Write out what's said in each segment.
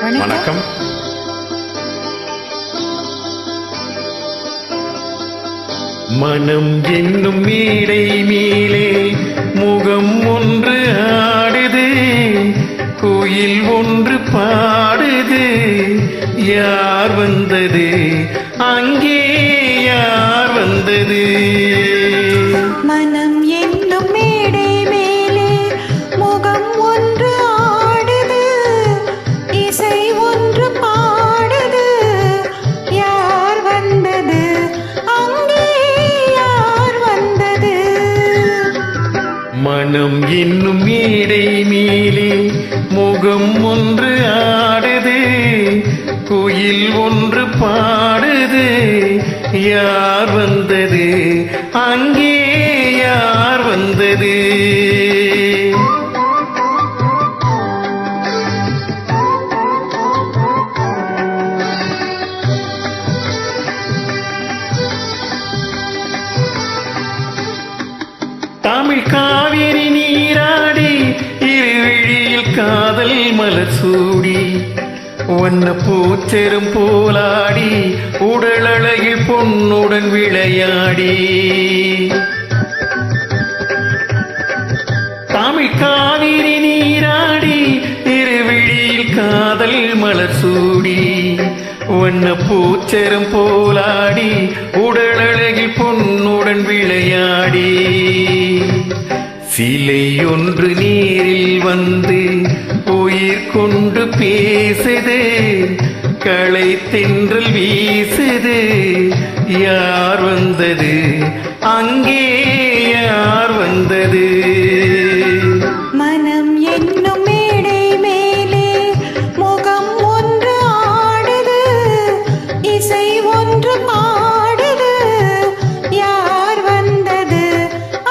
வணக்கம். மனம் என்னும் மேடை மேலே முகம் ஒன்று ஆடுது, கோயில் ஒன்று பாடுது, யார் வந்தது அங்கே, யார் வந்தது? மனம் என்னும் மேடை மேலே முகம் ஒன்று ஆடுது, இசை ஒன்று பாடுது, யார் வந்தது அங்கே, யார் வந்தது? மனம் என்னும் மேடை மேலே முகம் ஒன்று ஆடுது, கோயில் ஒன்று பாடுது, யார் வந்தது அங்கே, யார் வந்தது? தமிழ் காவிரி நீராடி இருவிழியில் காதல் மலர் சூடி, வண்ண பூச்செரும் போலாடி, உடல் அழகில் பொன்னுடன் விளையாடி. தமிழ் காவிரி நீராடி இருவிழியில் காதல் மலர் சூடி, வண்ண பூச்செரும் போலாடி, உடல் அழகில் பொன்னுடன் விளையாடி. சிலை ஒன்று நேரில் வந்து உயிர் கொண்டு பேசுது, களை தென்றல் வீசுது, யார் வந்தது அங்கே, யார் வந்தது? மனம் என்னும் மேடை மேலே முகம் ஒன்று ஆடுது, இசை ஒன்று பாடுது, யார் வந்தது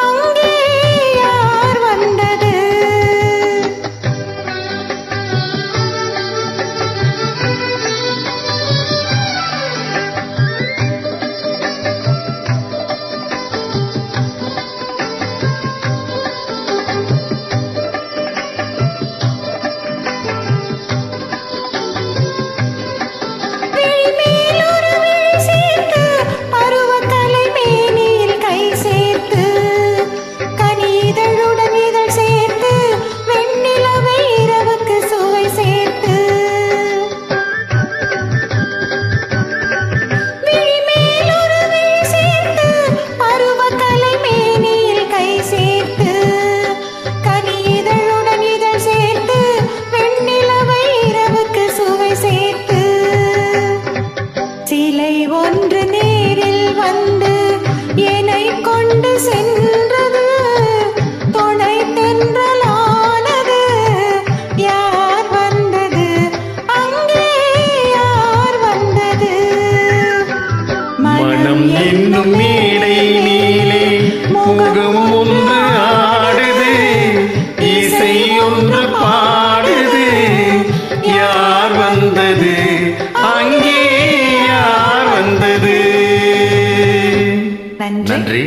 அங்கே, யார் வந்தது? சிலை ஒன்று நேரில் வந்து என்னை கொண்டு சென்றது, துணை தென்றலானது, யார் வந்தது அங்கே, யார் வந்தது? மனம் என்னும் மேடை மேலே முகம் ஒன்று ஆடுது, இசை ஒன்று பாடுது, யார் வந்தது அங்கே, யார் வந்தது? நன்றி.